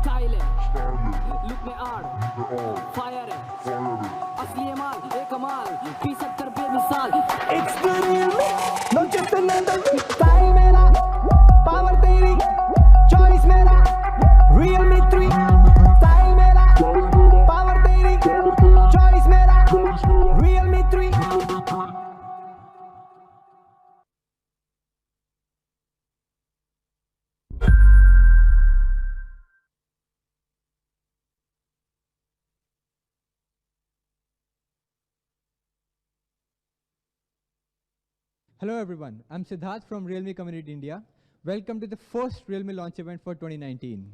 Style है look में आड़ फायर है असली है माल एक कमाल 75 बेमिसाल it's the Realme know just another style मेरा पावर तेरी चॉइस मेरा Realme 3 स्टाइल मेरा पावर तेरी चॉइस मेरा Realme 3 Hello everyone, I'm Siddharth from Realme Community India. Welcome to the first Realme launch event for 2019.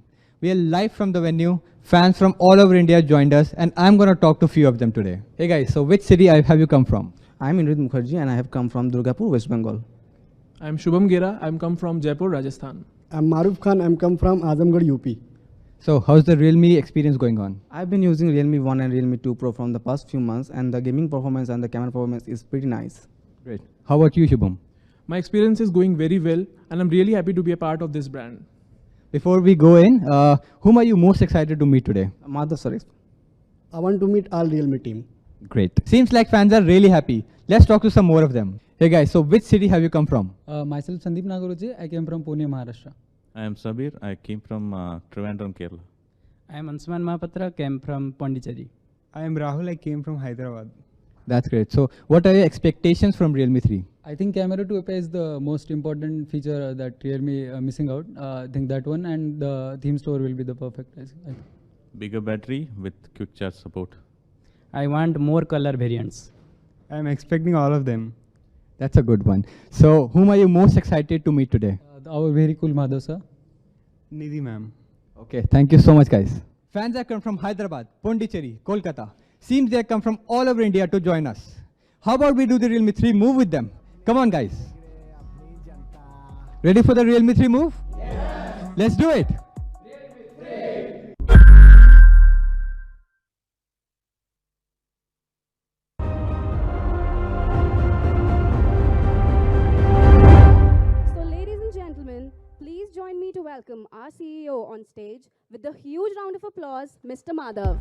We are live from the venue. Fans from all over India joined us and I'm going to talk to a few of them today. Hey guys, so which city have you come from? I'm Indrit Mukherjee and I have come from Durgapur, West Bengal. I'm Shubham Gera. I'm come from Jaipur, Rajasthan. I'm Maruf Khan. I'm come from Azamgarh, UP. So how's the Realme experience going on? I've been using Realme 1 and Realme 2 Pro from the past few months and the gaming performance and the camera performance is pretty nice. Great. How about you, Shubham? My experience is going very well and I'm really happy to be a part of this brand. Before we go in, whom are you most excited to meet today? Madhav, sorry. I want to meet all Realme team. Great. Seems like fans are really happy. Let's talk to some more of them. Hey guys, so which city have you come from? Myself Sandeep Nagoruji, I came from Pune, Maharashtra. I am Sabir. I came from Trivandrum, Kerala. I am Anshuman Mahapatra, came from Pondicherry. I am Rahul. I came from Hyderabad. That's great. So what are your expectations from Realme 3? I think camera to API is the most important feature that Realme missing out. I think that one and the theme store will be the perfect. I think. Bigger battery with quick charge support. I want more color variants. I am expecting all of them. That's a good one. So whom are you most excited to meet today? Our very cool Madhav sir. Nidhi ma'am. Okay, thank you so much guys. Fans have come from Hyderabad, Pondicherry, Kolkata. Seems they have come from all over India to join us. How about we do the Realme 3 move with them? Come on guys. Ready for the Realme 3 move? Yes. Let's do it. So ladies and gentlemen, please join me to welcome our CEO on stage with a huge round of applause, Mr. Madhav.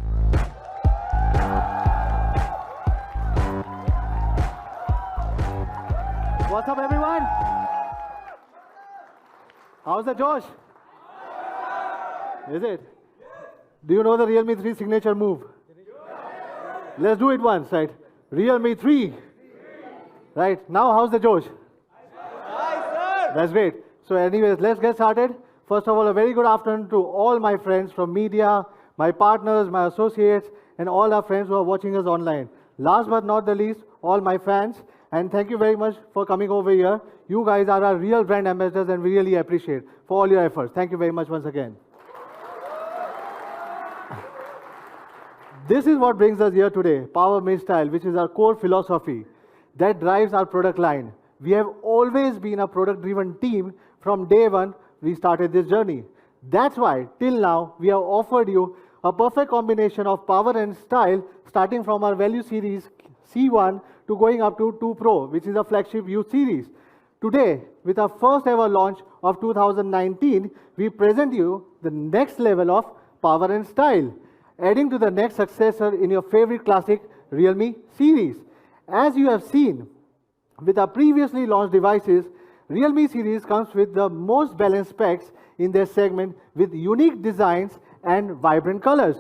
What's up, everyone? How's the Josh? Is it? Do you know the Realme 3 signature move? Let's do it once, right? Realme 3. Right, now how's the Josh? That's great. So anyways, let's get started. First of all, a very good afternoon to all my friends from media, my partners, my associates, and all our friends who are watching us online. Last but not the least, all my fans. And thank you very much for coming over here. You guys are our real brand ambassadors and we really appreciate for all your efforts. Thank you very much once again. This is what brings us here today, Power Made Style, which is our core philosophy that drives our product line. We have always been a product-driven team. From day one, we started this journey. That's why, till now, we have offered you a perfect combination of power and style, starting from our value series C1 to going up to 2 Pro, which is a flagship youth series. Today, with our first ever launch of 2019, we present you the next level of power and style, adding to the next successor in your favorite classic Realme series. As you have seen, with our previously launched devices, Realme series comes with the most balanced specs in their segment with unique designs and vibrant colors.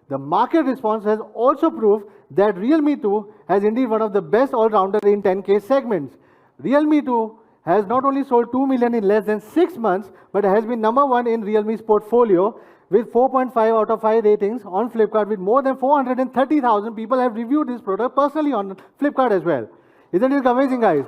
The market response has also proved that Realme 2 has indeed one of the best all-rounder in 10K segments. Realme 2 has not only sold 2 million in less than 6 months, but has been #1 in Realme's portfolio with 4.5 out of 5 ratings on Flipkart, with more than 430,000 people have reviewed this product personally on Flipkart as well. Isn't it amazing, guys?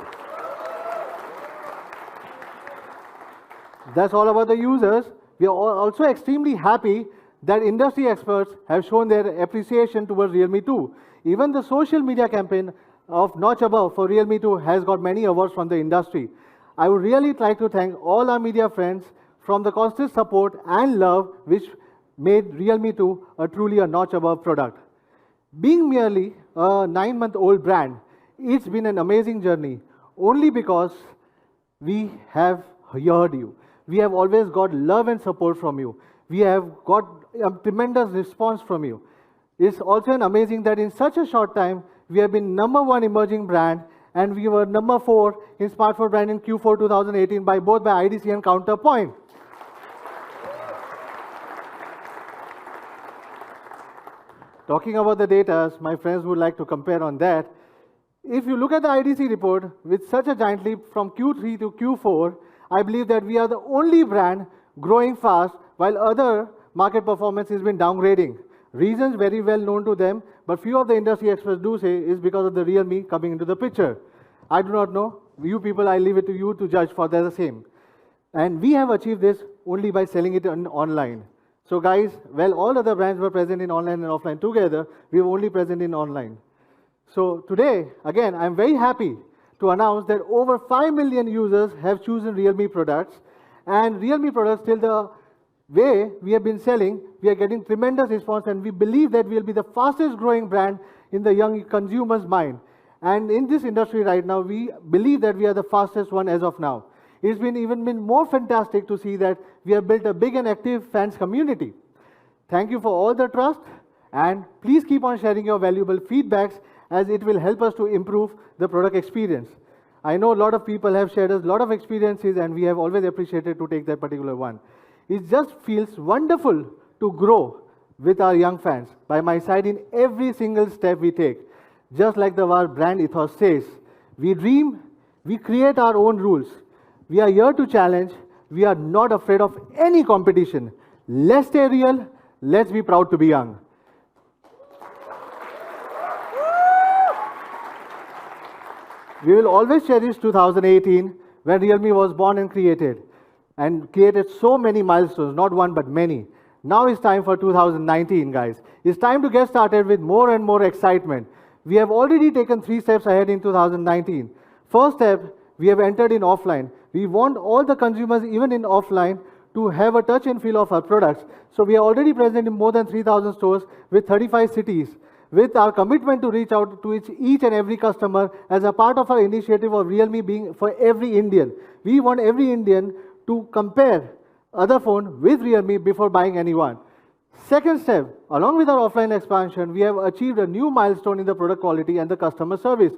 That's all about the users. We are also extremely happy that industry experts have shown their appreciation towards Realme 2. Even the social media campaign of Notch Above for Realme 2 has got many awards from the industry. I would really like to thank all our media friends from the constant support and love which made Realme 2 truly a notch above product. Being merely a 9-month-old brand, it's been an amazing journey only because we have heard you. We have always got love and support from you. we have got a tremendous response from you. It's also amazing that in such a short time, we have been #1 emerging brand, and we were #4 in smartphone brand in Q4 2018 by both by IDC and Counterpoint. Talking about the data, my friends would like to compare on that. If you look at the IDC report, with such a giant leap from Q3 to Q4, I believe that we are the only brand growing fast while other market performance has been downgrading. Reasons very well known to them, but few of the industry experts do say is because of the Realme coming into the picture. I do not know. You people, I leave it to you to judge for the same. And we have achieved this only by selling it online. So guys, well, all other brands were present in online and offline together. We were only present in online. So today, again, I'm very happy to announce that over 5 million users have chosen Realme products. And Realme products, till the way we have been selling, we are getting tremendous response, and we believe that we will be the fastest growing brand in the young consumer's mind. And in this industry right now, we believe that we are the fastest one as of now. It's been even more fantastic to see that we have built a big and active fans community. Thank you for all the trust, and please keep on sharing your valuable feedbacks, as it will help us to improve the product experience. I know a lot of people have shared us a lot of experiences, and we have always appreciated to take that particular one. It just feels wonderful to grow with our young fans by my side in every single step we take. Just like our brand ethos says, we dream, we create our own rules. We are here to challenge. We are not afraid of any competition. Let's stay real. Let's be proud to be young. We will always cherish 2018, when Realme was born and created so many milestones, not one but many. Now it's time for 2019, guys. It's time to get started with more and more excitement. We have already taken 3 steps ahead in 2019. First step, we have entered in offline. We want all the consumers, even in offline, to have a touch and feel of our products. So we are already present in more than 3,000 stores with 35 cities. With our commitment to reach out to each and every customer as a part of our initiative of Realme being for every Indian. We want every Indian to compare other phone with Realme before buying anyone. Second step, along with our offline expansion, we have achieved a new milestone in the product quality and the customer service.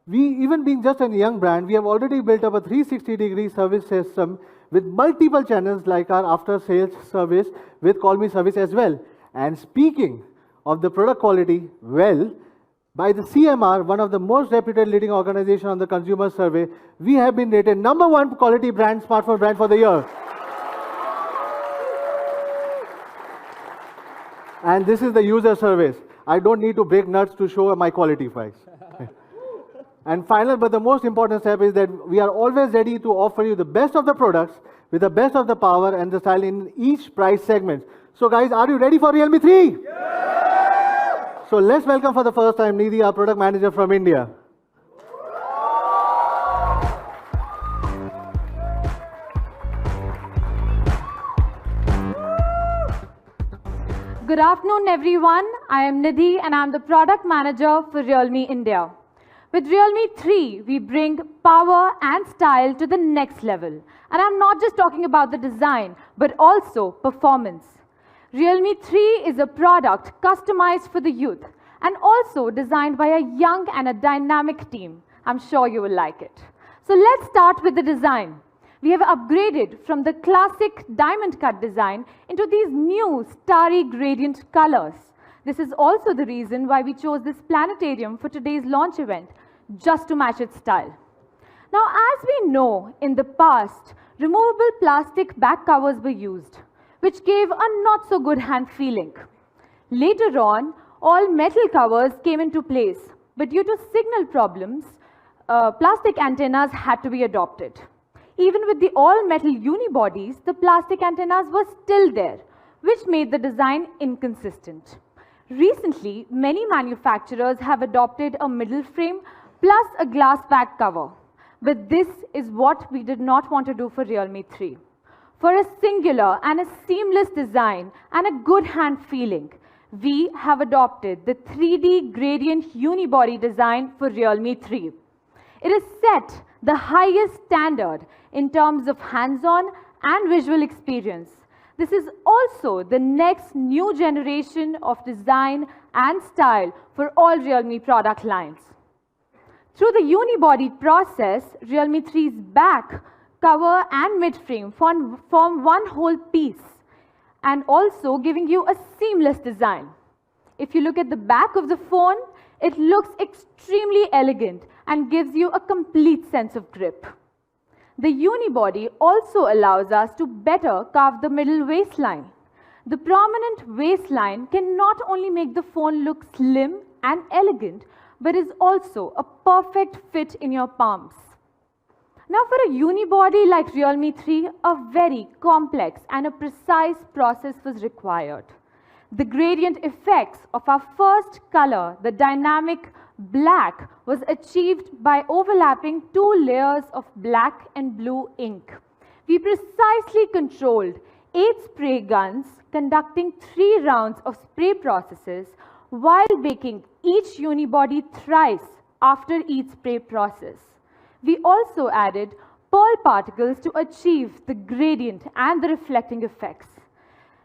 We, even being just a young brand, we have already built up a 360-degree service system with multiple channels like our after-sales service with Call Me service as well. And speaking of the product quality, well, by the CMR, one of the most reputed leading organization on the consumer survey, we have been rated #1 quality brand, smartphone brand for the year. And this is the user service. I don't need to break nuts to show my quality price. And final, but the most important step is that we are always ready to offer you the best of the products with the best of the power and the style in each price segment. So guys, are you ready for Realme 3? Yeah! So let's welcome for the first time Nidhi, our product manager from India. Good afternoon, everyone. I am Nidhi, and I'm the product manager for Realme India. With Realme 3, we bring power and style to the next level. And I'm not just talking about the design, but also performance. Realme 3 is a product customized for the youth and also designed by a young and a dynamic team. I'm sure you will like it. So let's start with the design. We have upgraded from the classic diamond cut design into these new starry gradient colors. This is also the reason why we chose this planetarium for today's launch event, just to match its style. Now, as we know, in the past, removable plastic back covers were used, which gave a not so good hand feeling. Later on, all metal covers came into place, but due to signal problems, plastic antennas had to be adopted. Even with the all metal unibodies, the plastic antennas were still there, which made the design inconsistent. Recently, many manufacturers have adopted a middle frame plus a glass back cover. But this is what we did not want to do for Realme 3. For a singular and a seamless design and a good hand feeling, we have adopted the 3D gradient unibody design for Realme 3. It is set the highest standard in terms of hands-on and visual experience. This is also the next new generation of design and style for all Realme product lines. Through the unibody process, Realme 3's back, cover and mid-frame form one whole piece, and also giving you a seamless design. If you look at the back of the phone, it looks extremely elegant and gives you a complete sense of grip. The unibody also allows us to better carve the middle waistline. The prominent waistline can not only make the phone look slim and elegant, but is also a perfect fit in your palms. Now for a unibody like Realme 3, a very complex and a precise process was required. The gradient effects of our first color, the dynamic black, was achieved by overlapping 2 layers of black and blue ink. We precisely controlled 8 spray guns conducting 3 rounds of spray processes while baking each unibody thrice after each spray process. We also added pearl particles to achieve the gradient and the reflecting effects.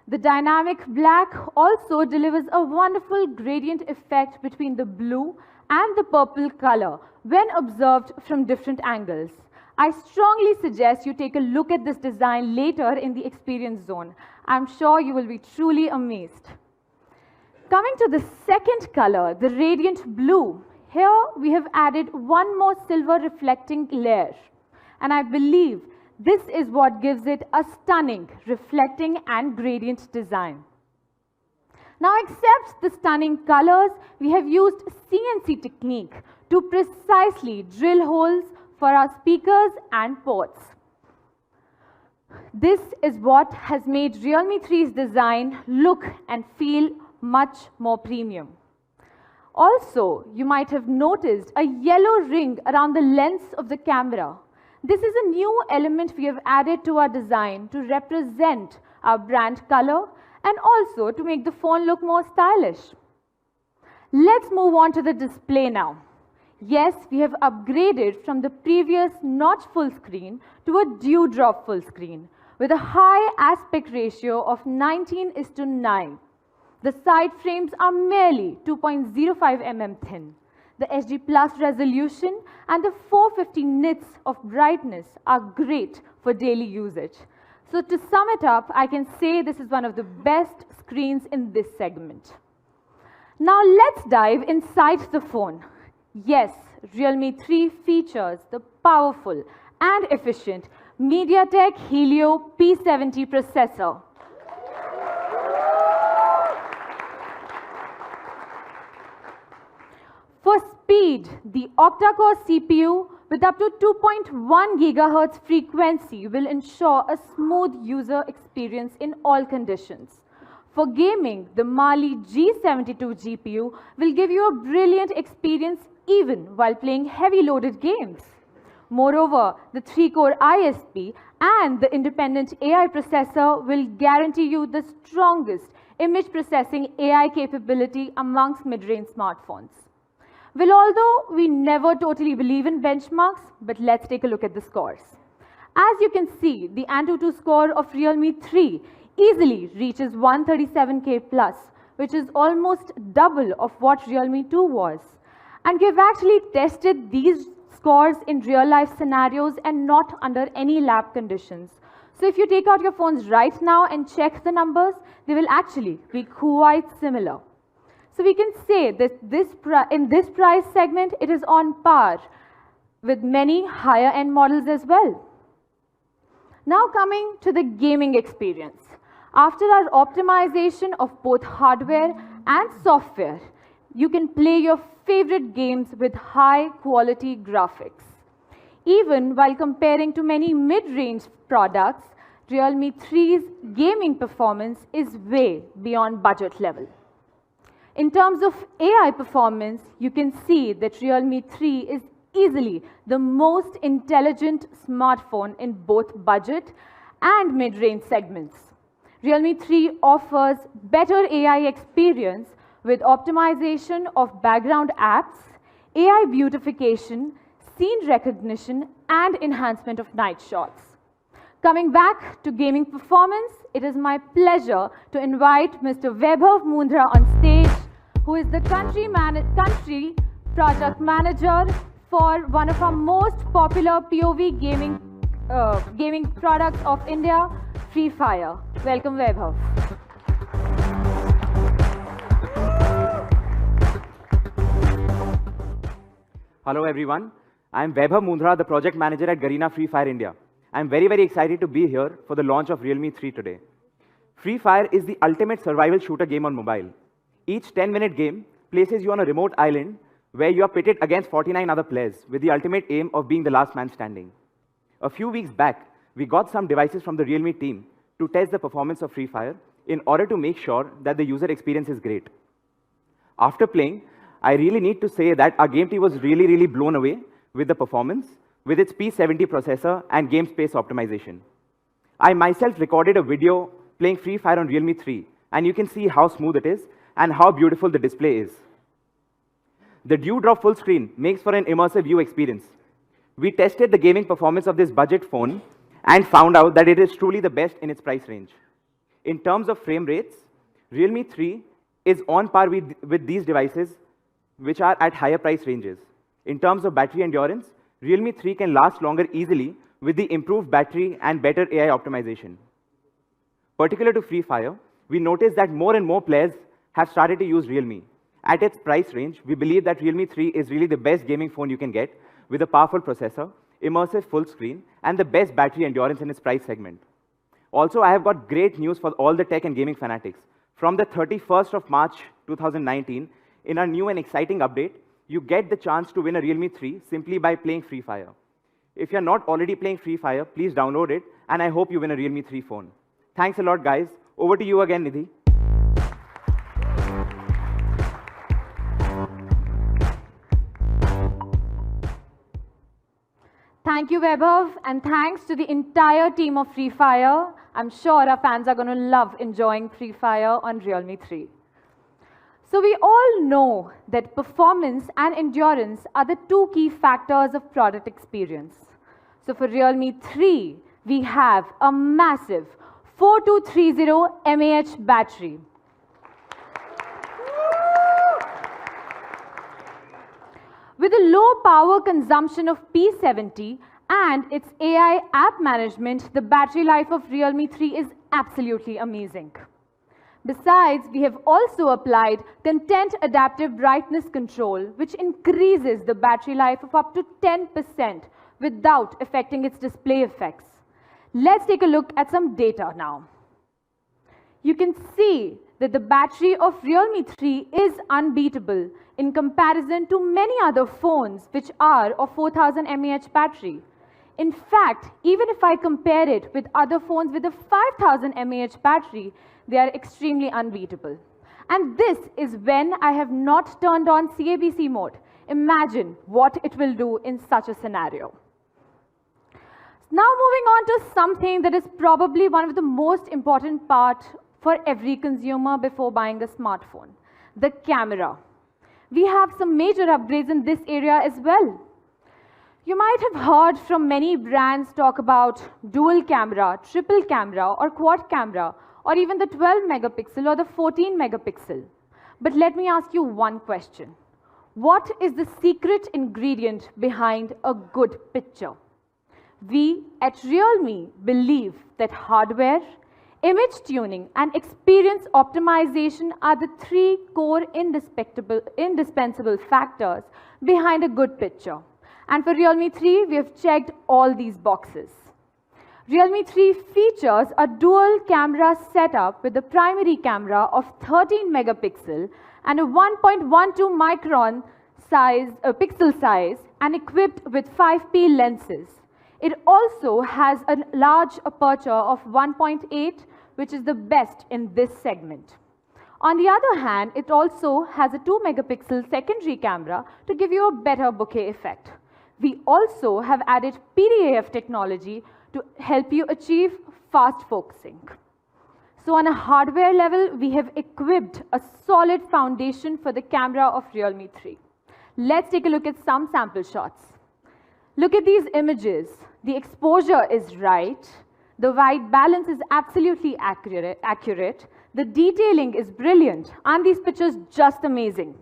The dynamic black also delivers a wonderful gradient effect between the blue and the purple color when observed from different angles. I strongly suggest you take a look at this design later in the experience zone. I'm sure you will be truly amazed. Coming to the second color, the radiant blue, here we have added one more silver reflecting layer, and I believe this is what gives it a stunning reflecting and gradient design. Now, except the stunning colors, we have used CNC technique to precisely drill holes for our speakers and ports. This is what has made Realme 3's design look and feel much more premium. Also, you might have noticed a yellow ring around the lens of the camera. This is a new element we have added to our design to represent our brand color and also to make the phone look more stylish. Let's move on to the display now. Yes, we have upgraded from the previous notch full screen to a dewdrop full screen with a high aspect ratio of 19:9. The side frames are merely 2.05 mm thin. The HD Plus resolution and the 450 nits of brightness are great for daily usage. So to sum it up, I can say this is one of the best screens in this segment. Now let's dive inside the phone. Yes, Realme 3 features the powerful and efficient MediaTek Helio P70 processor. For speed, the octa-core CPU with up to 2.1 GHz frequency will ensure a smooth user experience in all conditions. For gaming, the Mali G72 GPU will give you a brilliant experience even while playing heavy loaded games. Moreover, the 3-core ISP and the independent AI processor will guarantee you the strongest image processing AI capability amongst mid-range smartphones. Well, although we never totally believe in benchmarks, but let's take a look at the scores. As you can see, the AnTuTu score of Realme 3 easily reaches 137K plus, which is almost double of what Realme 2 was. And we've actually tested these scores in real-life scenarios and not under any lab conditions. So if you take out your phones right now and check the numbers, they will actually be quite similar. So we can say that in this price segment, it is on par with many higher-end models as well. Now coming to the gaming experience. After our optimization of both hardware and software, you can play your favorite games with high-quality graphics. Even while comparing to many mid-range products, Realme 3's gaming performance is way beyond budget level. In terms of AI performance, you can see that Realme 3 is easily the most intelligent smartphone in both budget and mid-range segments. Realme 3 offers better AI experience with optimization of background apps, AI beautification, scene recognition, and enhancement of night shots. Coming back to gaming performance, it is my pleasure to invite Mr. Vaibhav Mundhra on stage, who is the country project manager for one of our most popular POV gaming products of India, Free Fire. Welcome, Vaibhav. Hello everyone, I am Vaibhav Mundhra, the project manager at Garena Free Fire India. I am very excited to be here for the launch of Realme 3 today. Free Fire is the ultimate survival shooter game on mobile. Each 10-minute game places you on a remote island where you are pitted against 49 other players with the ultimate aim of being the last man standing. A few weeks back, we got some devices from the Realme team to test the performance of Free Fire in order to make sure that the user experience is great. After playing, I really need to say that our game team was really blown away with the performance, with its P70 processor and game space optimization. I myself recorded a video playing Free Fire on Realme 3, and you can see how smooth it is and how beautiful the display is. The Dewdrop full screen makes for an immersive view experience. We tested the gaming performance of this budget phone and found out that it is truly the best in its price range. In terms of frame rates, Realme 3 is on par with these devices which are at higher price ranges. In terms of battery endurance, Realme 3 can last longer easily with the improved battery and better AI optimization. Particular to Free Fire, we noticed that more and more players have started to use Realme. At its price range, we believe that Realme 3 is really the best gaming phone you can get with a powerful processor, immersive full screen, and the best battery endurance in its price segment. Also, I have got great news for all the tech and gaming fanatics. From the 31st of March 2019, in our new and exciting update, you get the chance to win a Realme 3 simply by playing Free Fire. If you're not already playing Free Fire, please download it, and I hope you win a Realme 3 phone. Thanks a lot, guys. Over to you again, Nidhi. Thank you, Vaibhav, and thanks to the entire team of Free Fire. I'm sure our fans are going to love enjoying Free Fire on Realme 3. So we all know that performance and endurance are the two key factors of product experience. So for Realme 3, we have a massive 4230 mAh battery. With a low power consumption of P70 and its AI app management, the battery life of Realme 3 is absolutely amazing. Besides, we have also applied content adaptive brightness control, which increases the battery life of up to 10% without affecting its display effects. Let's take a look at some data now. You can see that the battery of Realme 3 is unbeatable in comparison to many other phones which are of 4000 mAh battery. In fact, even if I compare it with other phones with a 5000 mAh battery, they are extremely unbeatable. And this is when I have not turned on CABC mode. Imagine what it will do in such a scenario. Now moving on to something that is probably one of the most important part for every consumer before buying a smartphone, the camera. We have some major upgrades in this area as well. You might have heard from many brands talk about dual camera, triple camera, or quad camera, or even the 12 megapixel or the 14 megapixel. But let me ask you one question. What is the secret ingredient behind a good picture? We at Realme believe that hardware, image tuning, and experience optimization are the three core indispensable factors behind a good picture. And for Realme 3, we have checked all these boxes. Realme 3 features a dual camera setup with a primary camera of 13 megapixel and a 1.12 micron pixel size and equipped with 5P lenses. It also has a large aperture of 1.8, which is the best in this segment. On the other hand, it also has a 2 megapixel secondary camera to give you a better bokeh effect. We also have added PDAF technology to help you achieve fast focusing. So on a hardware level, we have equipped a solid foundation for the camera of Realme 3. Let's take a look at some sample shots. Look at these images. The exposure is right. The white balance is absolutely accurate. The detailing is brilliant, and these pictures just amazing.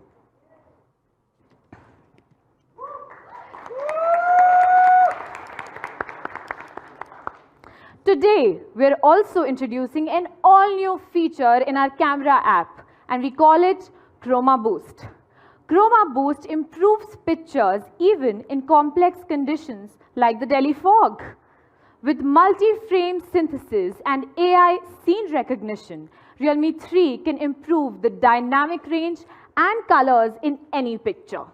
Today, we're also introducing an all-new feature in our camera app, and we call it Chroma Boost. Chroma Boost improves pictures even in complex conditions like the Delhi fog. With multi-frame synthesis and AI scene recognition, Realme 3 can improve the dynamic range and colors in any picture.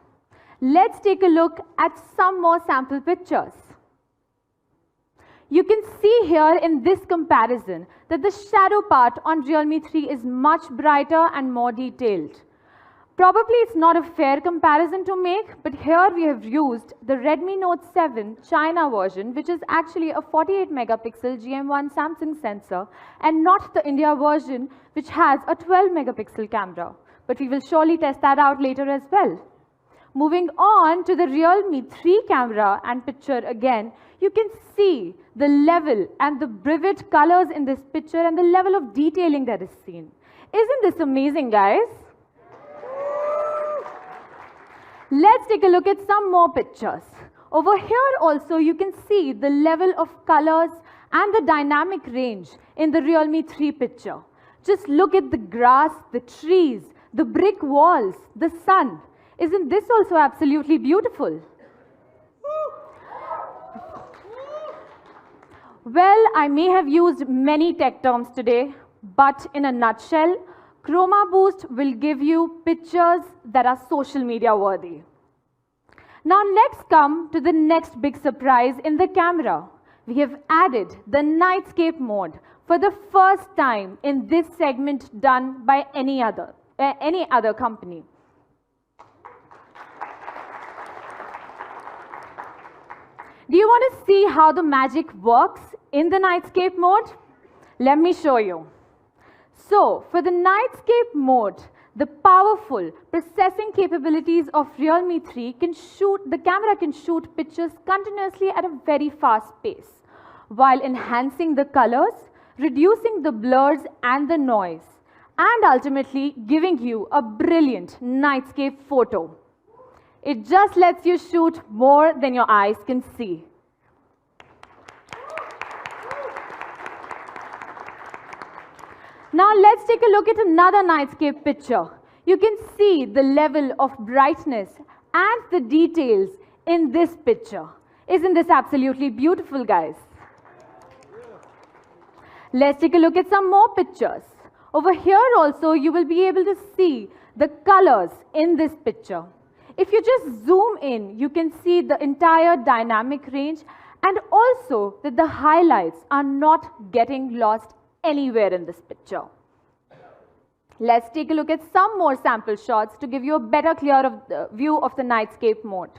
Let's take a look at some more sample pictures. You can see here in this comparison that the shadow part on Realme 3 is much brighter and more detailed. Probably it's not a fair comparison to make, but here we have used the Redmi Note 7 China version, which is actually a 48 megapixel GM1 Samsung sensor, and not the India version, which has a 12 megapixel camera. But we will surely test that out later as well. Moving on to the Realme 3 camera and picture again, you can see the level and the vivid colors in this picture and the level of detailing that is seen. Isn't this amazing, guys? Let's take a look at some more pictures. Over here also, you can see the level of colors and the dynamic range in the Realme 3 picture. Just look at the grass, the trees, the brick walls, the sun. Isn't this also absolutely beautiful? Well, I may have used many tech terms today, but in a nutshell, Chroma Boost will give you pictures that are social media worthy. Now let's come to the next big surprise in the camera. We have added the nightscape mode for the first time in this segment done by any other company. Do you want to see how the magic works in the nightscape mode? Let me show you. So, for the nightscape mode, the powerful processing capabilities of Realme 3 the camera can shoot pictures continuously at a very fast pace, while enhancing the colors, reducing the blurs and the noise, and ultimately giving you a brilliant nightscape photo. It just lets you shoot more than your eyes can see. Now let's take a look at another nightscape picture. You can see the level of brightness and the details in this picture. Isn't this absolutely beautiful, guys? Let's take a look at some more pictures. Over here also, you will be able to see the colors in this picture. If you just zoom in, you can see the entire dynamic range, and also that the highlights are not getting lost anywhere in this picture. Let's take a look at some more sample shots to give you a better view of the nightscape mode.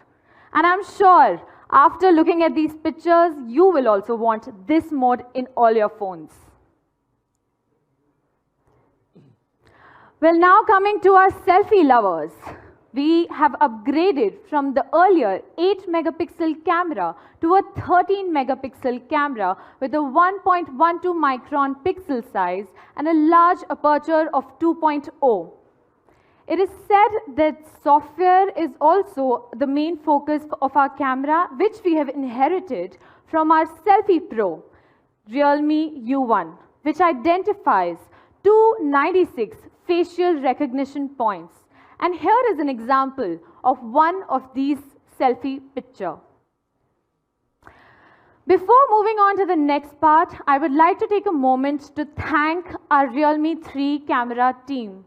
And I'm sure after looking at these pictures, you will also want this mode in all your phones. Well, now coming to our selfie lovers. We have upgraded from the earlier 8 megapixel camera to a 13 megapixel camera with a 1.12 micron pixel size and a large aperture of 2.0. It is said that software is also the main focus of our camera, which we have inherited from our Selfie Pro, Realme U1, which identifies 296 facial recognition points. And here is an example of one of these selfie pictures. Before moving on to the next part, I would like to take a moment to thank our Realme 3 camera team.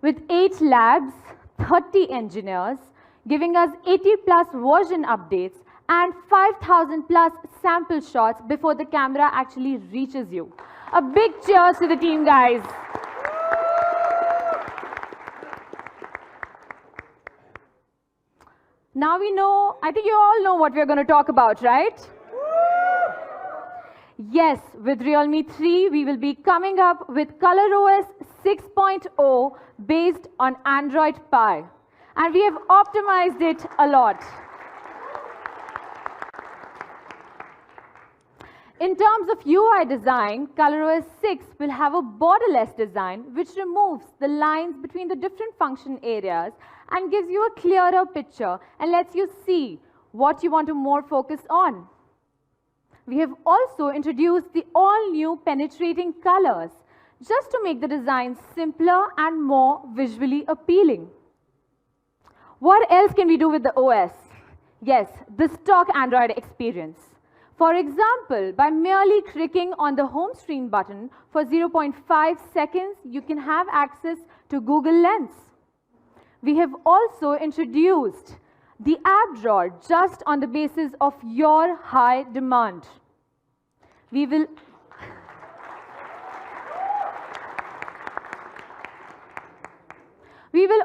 With 8 labs, 30 engineers, giving us 80+ version updates and 5,000+ sample shots before the camera actually reaches you. A big cheers to the team, guys. Now we know, I think you all know what we're going to talk about, right? Yes, with Realme 3, we will be coming up with ColorOS 6.0 based on Android Pie. And we have optimized it a lot. In terms of UI design, ColorOS 6 will have a borderless design which removes the lines between the different function areas and gives you a clearer picture and lets you see what you want to more focus on. We have also introduced the all-new penetrating colors just to make the design simpler and more visually appealing. What else can we do with the OS? Yes, the stock Android experience. For example, by merely clicking on the home screen button for 0.5 seconds, you can have access to Google Lens. We have also introduced the app drawer just on the basis of your high demand. We will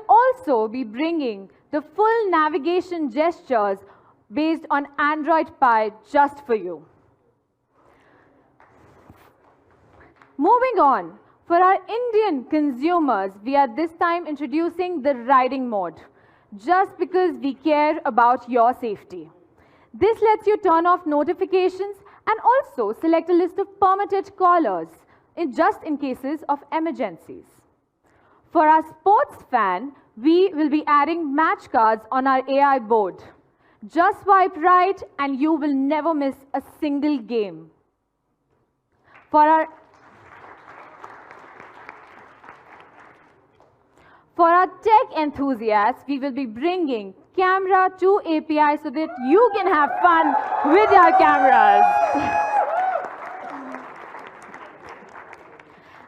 also be bringing the full navigation gestures based on Android Pie just for you. Moving on, for our Indian consumers, we are this time introducing the riding mode, just because we care about your safety. This lets you turn off notifications and also select a list of permitted callers, just in cases of emergencies. For our sports fan, we will be adding match cards on our AI board. Just swipe right and you will never miss a single game. For our tech enthusiasts, we will be bringing Camera 2 API so that you can have fun with your cameras.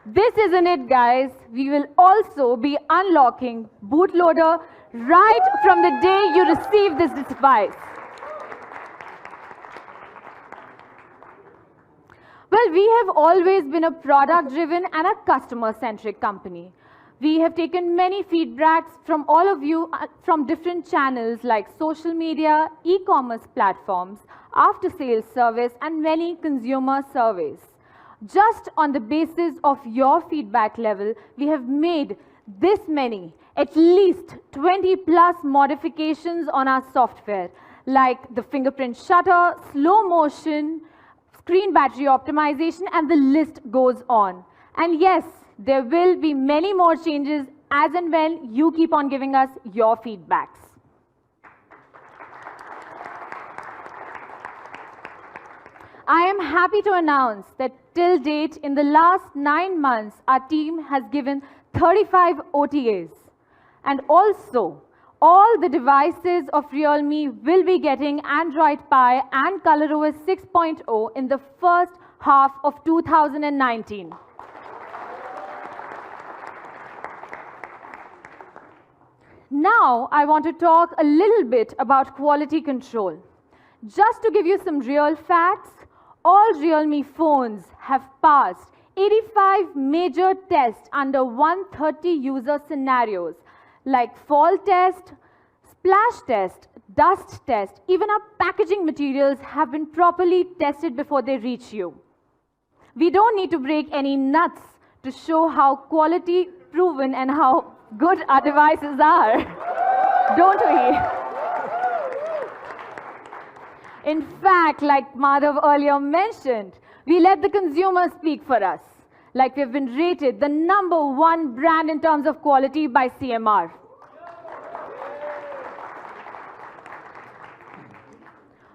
This isn't it, guys. We will also be unlocking bootloader right from the day you receive this device. Well, we have always been a product-driven and a customer-centric company. We have taken many feedbacks from all of you from different channels like social media, e-commerce platforms, after-sales service, and many consumer surveys. Just on the basis of your feedback level, we have made this many, at least 20 plus modifications on our software, like the fingerprint shutter, slow motion, screen battery optimization, and the list goes on. And yes, there will be many more changes as and when you keep on giving us your feedbacks. I am happy to announce that till date, in the last 9 months, our team has given 35 OTAs. And also, all the devices of Realme will be getting Android Pie and ColorOS 6.0 in the first half of 2019. Now, I want to talk a little bit about quality control. Just to give you some real facts, all Realme phones have passed 85 major tests under 130 user scenarios, like fall test, splash test, dust test. Even our packaging materials have been properly tested before they reach you. We don't need to break any nuts to show how quality proven and how good our devices are, don't we? In fact, like Madhav earlier mentioned, we let the consumer speak for us. Like we've been rated the #1 brand in terms of quality by CMR.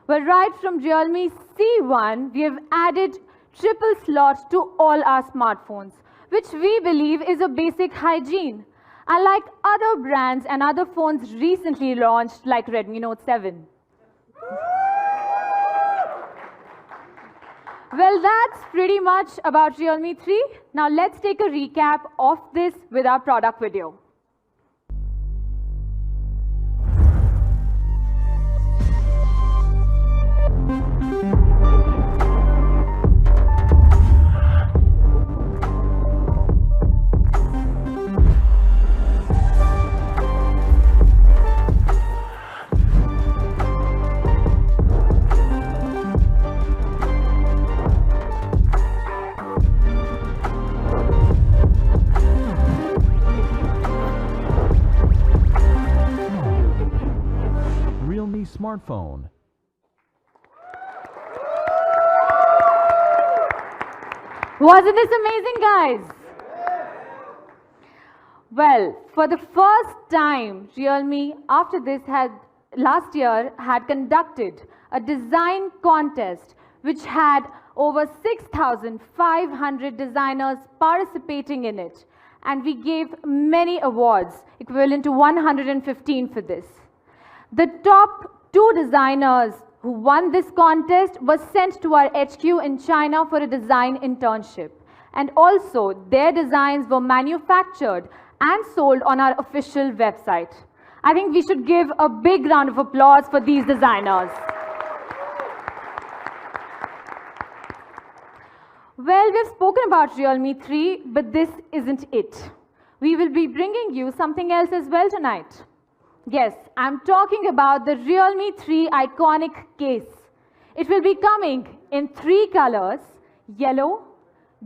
Well, right from Realme C1, we have added triple slot to all our smartphones, which we believe is a basic hygiene. Unlike other brands and other phones recently launched, like Redmi Note 7. Well, that's pretty much about Realme 3. Now let's take a recap of this with our product video. Smartphone. Wasn't this amazing, guys? Well, for the first time, Realme, after this, last year had conducted a design contest which had over 6,500 designers participating in it. And we gave many awards, equivalent to 115 for this. The top 2 designers who won this contest were sent to our HQ in China for a design internship. And also, their designs were manufactured and sold on our official website. I think we should give a big round of applause for these designers. Well, we've spoken about Realme 3, but this isn't it. We will be bringing you something else as well tonight. Yes, I'm talking about the Realme 3 iconic case. It will be coming in 3 colors, yellow,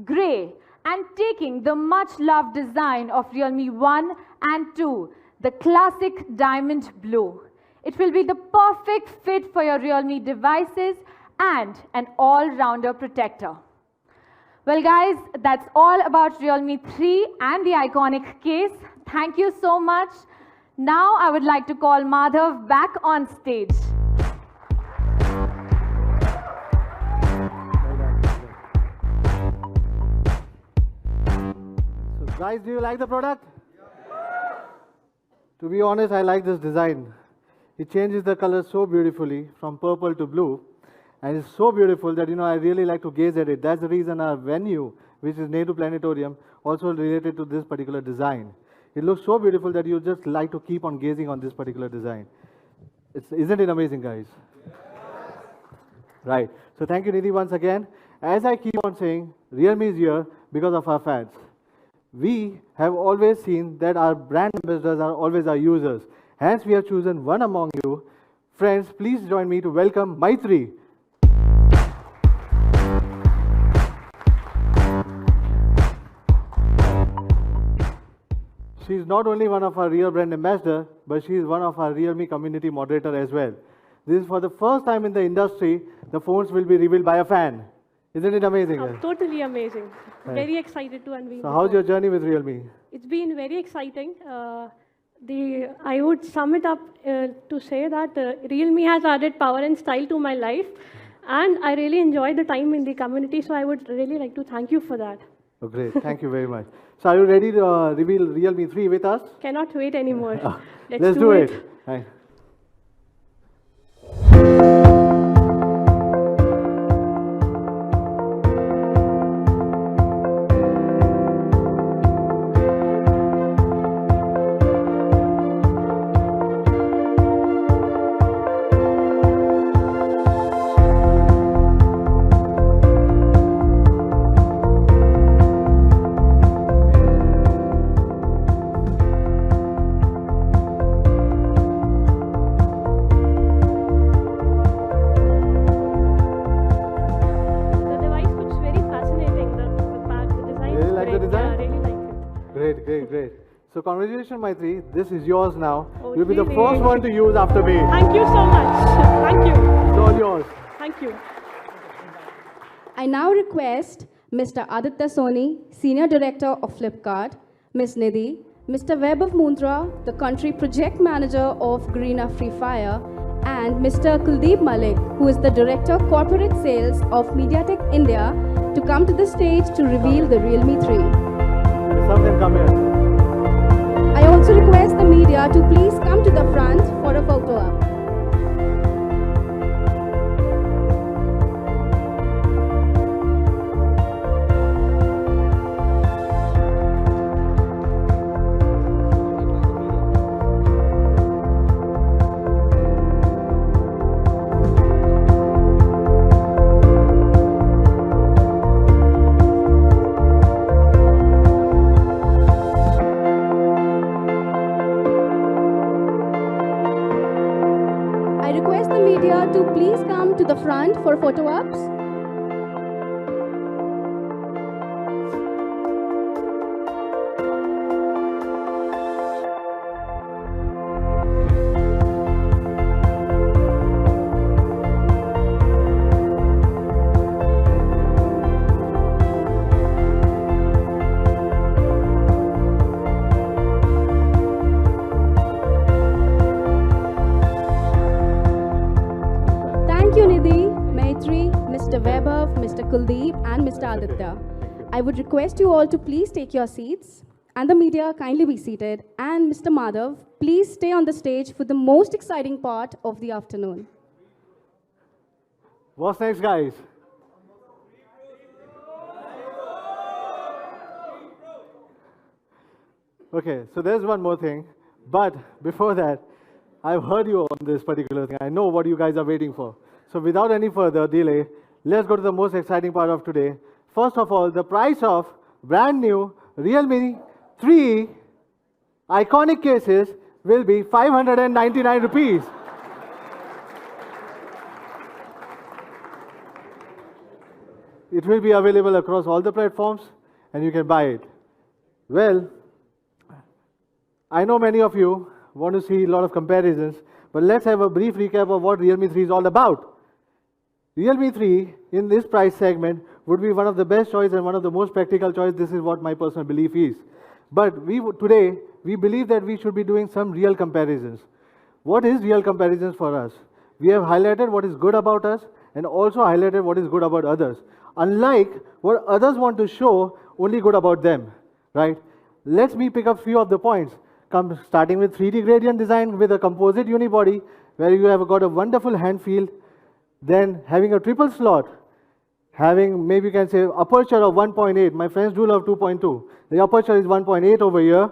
grey, and taking the much-loved design of Realme 1 and 2, the classic diamond blue. It will be the perfect fit for your Realme devices and an all-rounder protector. Well, guys, that's all about Realme 3 and the iconic case. Thank you so much. Now, I would like to call Madhav back on stage. So, guys, do you like the product? To be honest, I like this design. It changes the color so beautifully from purple to blue. And it's so beautiful that, I really like to gaze at it. That's the reason our venue, which is Nehru Planetarium, also related to this particular design. It looks so beautiful that you just like to keep on gazing on this particular design. Isn't it amazing, guys? Right. So thank you, Nidhi, once again. As I keep on saying, Realme is here because of our fans. We have always seen that our brand ambassadors are always our users. Hence, we have chosen one among you. Friends, please join me to welcome Maitri. She's not only one of our real brand ambassador, but she is one of our Realme community moderator as well. This is for the first time in the industry, the phones will be revealed by a fan. Isn't it amazing? Totally amazing. Right. Very excited to unveil. So how's your journey with Realme? It's been very exciting. I would sum it up to say that Realme has added power and style to my life, and I really enjoy the time in the community, so I would really like to thank you for that. Oh, great. Thank you very much. So are you ready to reveal Realme 3 with us? Cannot wait anymore. Let's do it. Right. So congratulations, Maitri. This is yours now. Oh, You'll be the first one to use after me. Thank you so much. Thank you. It's all yours. Thank you. I now request Mr. Aditya Soni, Senior Director of Flipkart, Ms. Nidhi, Mr. Vaibhav Mundra, the Country Project Manager of Garena Free Fire, and Mr. Kuldeep Malik, who is the Director Corporate Sales of MediaTek India, to come to the stage to reveal the Realme 3. Some can come here. I also request the media to please come to the front for a photo op. To please come to the front for photo ops. Aditya. I would request you all to please take your seats, and the media kindly be seated, and Mr. Madhav, please stay on the stage for the most exciting part of the afternoon. What's next, guys? Okay, so there's one more thing. But before that, I've heard you on this particular thing. I know what you guys are waiting for. So without any further delay, let's go to the most exciting part of today. First of all, the price of brand new Realme 3 iconic cases will be 599 rupees. It will be available across all the platforms and you can buy it. Well, I know many of you want to see a lot of comparisons, but let's have a brief recap of what Realme 3 is all about. Realme 3 in this price segment would be one of the best choice and one of the most practical choice. This is what my personal belief is. But today, we believe that we should be doing some real comparisons. What is real comparisons for us? We have highlighted what is good about us and also highlighted what is good about others. Unlike what others want to show only good about them, right? Let me pick up few of the points. Starting with 3D gradient design with a composite unibody where you have got a wonderful hand feel, then having a triple slot, having maybe you can say aperture of 1.8. My friends do love 2.2. The aperture is 1.8 over here.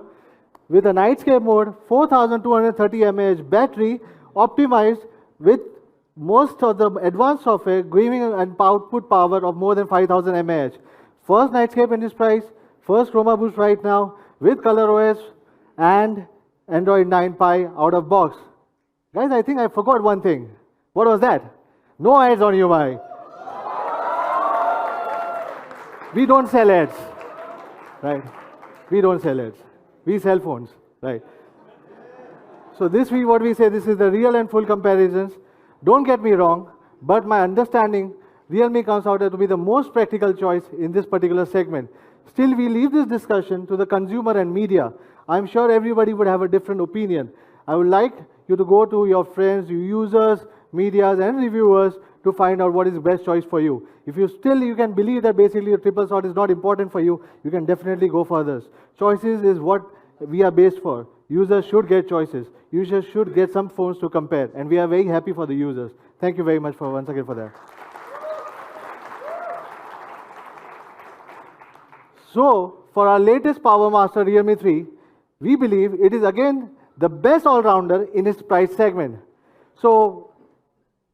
With a nightscape mode, 4230 mAh battery optimized with most of the advanced software giving an output power of more than 5000 mAh. First nightscape in this price, first Chroma Boost right now with ColorOS and Android 9 Pie out of box. Guys, I think I forgot one thing. What was that? No ads on UMI. We don't sell ads, right? We don't sell ads. We sell phones, right? So this is what we say, this is the real and full comparisons. Don't get me wrong, but my understanding, Realme comes out to be the most practical choice in this particular segment. Still, we leave this discussion to the consumer and media. I'm sure everybody would have a different opinion. I would like you to go to your friends, your users, medias, and reviewers to find out what is the best choice for you. If you can believe that basically a triple slot is not important for you, you can definitely go for others. Choices is what we are based for. Users should get choices. Users should get some phones to compare, and we are very happy for the users. Thank you very much for once again for that. So, for our latest Power Master Realme 3, we believe it is again the best all-rounder in its price segment. So,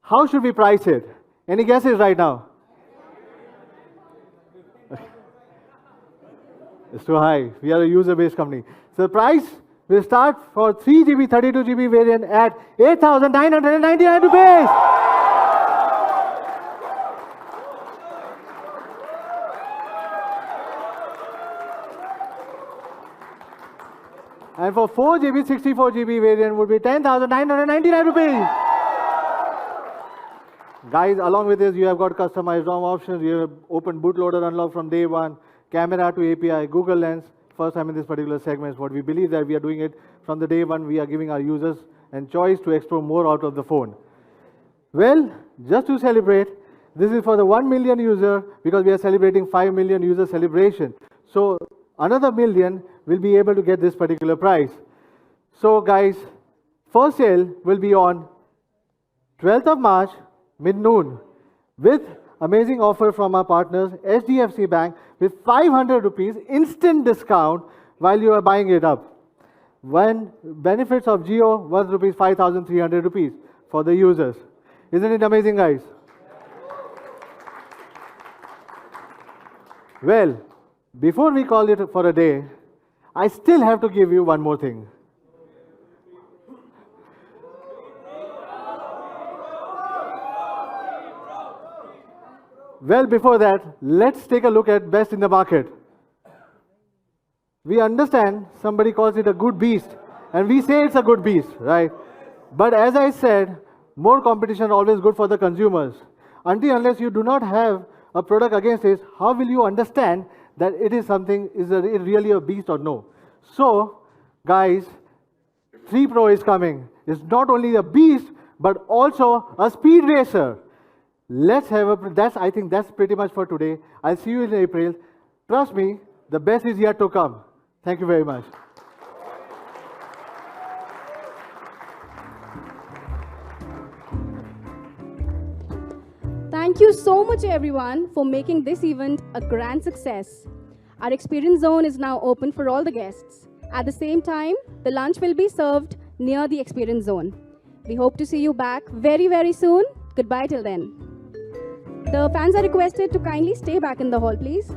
how should we price it? Any guesses right now? It's too high. We are a user-based company. So the price will start for 3GB, 32GB variant at 8,999 rupees. And for 4GB, 64GB variant would be 10,999 rupees. Guys, along with this, you have got customized ROM options. You have open bootloader unlock from day one, camera to API, Google Lens. First time in this particular segment. What we believe that we are doing it from the day one. We are giving our users a choice to explore more out of the phone. Well, just to celebrate, this is for the 1 million user because we are celebrating 5 million user celebration. So another million will be able to get this particular price. So guys, first sale will be on 12th of March, mid-noon, with amazing offer from our partners, HDFC Bank, with 500 rupees instant discount while you are buying it up. When benefits of Jio was rupees 5,300 rupees for the users. Isn't it amazing, guys? Well, before we call it for a day, I still have to give you one more thing. Well, before that, let's take a look at best in the market. We understand somebody calls it a good beast, and we say it's a good beast, right? But as I said, more competition always good for the consumers. Unless you do not have a product against it, how will you understand that it is something, is it really a beast or no? So, guys, 3 Pro is coming. It's not only a beast, but also a speed racer. Let's have a, I think that's pretty much for today. I'll see you in April. Trust me, the best is yet to come. Thank you very much. Thank you so much, everyone, for making this event a grand success. Our experience zone is now open for all the guests. At the same time, the lunch will be served near the experience zone. We hope to see you back very, very soon. Goodbye till then. The fans are requested to kindly stay back in the hall, please.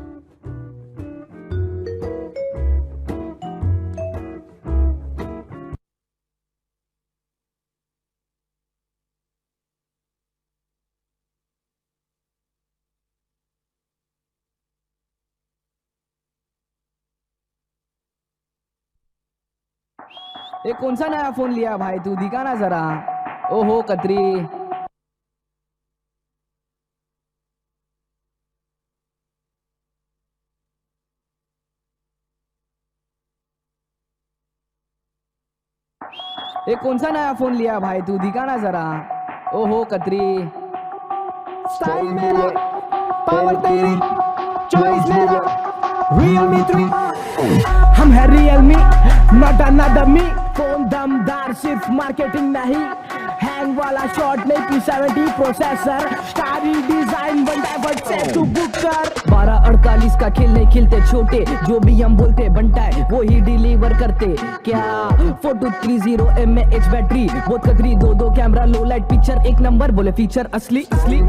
ये कौन सा नया phone लिया भाई, तू दिखा ना जरा। ओहो कतरी। ये कौन सा नया फोन लिया भाई, तू दिखा ना जरा। ओहो कतरी। स्टाइल मेरा, पावर तेरी, चॉइस मेरा, Realme 3। हम है Realme, not another me। Phone दमदार सिर्फ मार्केटिंग नहीं, हैंग वाला शॉट नहीं, P70 प्रोसेसर, स्टारी डिजाइन बनता है बट से तू बुक कर। 1248 का खेल नहीं खिलते छोटे, जो भी हम बोलते बनता है वो ही डिलीवर करते। क्या 4230 mAh बैटरी, बहुत कतरी, दो कैमरा, लो लाइट पिक्चर, एक नंबर बोले फीचर असली असली।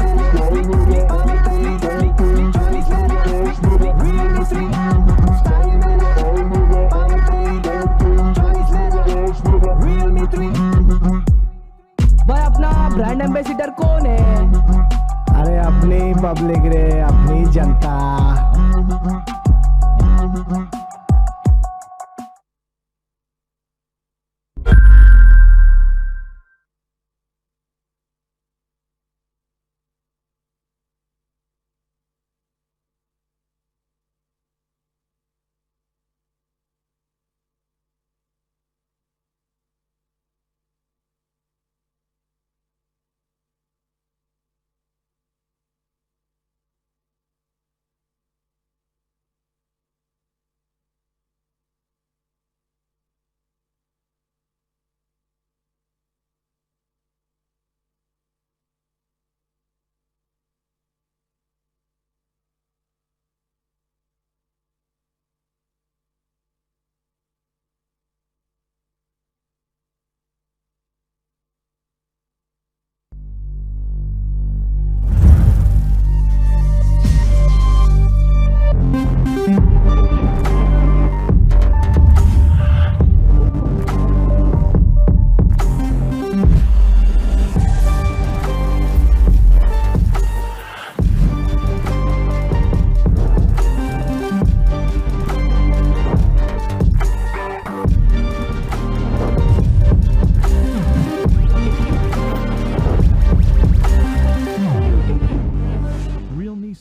भाई अपना ब्रांड एम्बेसिडर कौन है? अरे अपनी पब्लिक रे, अपनी जनता।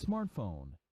Smartphone.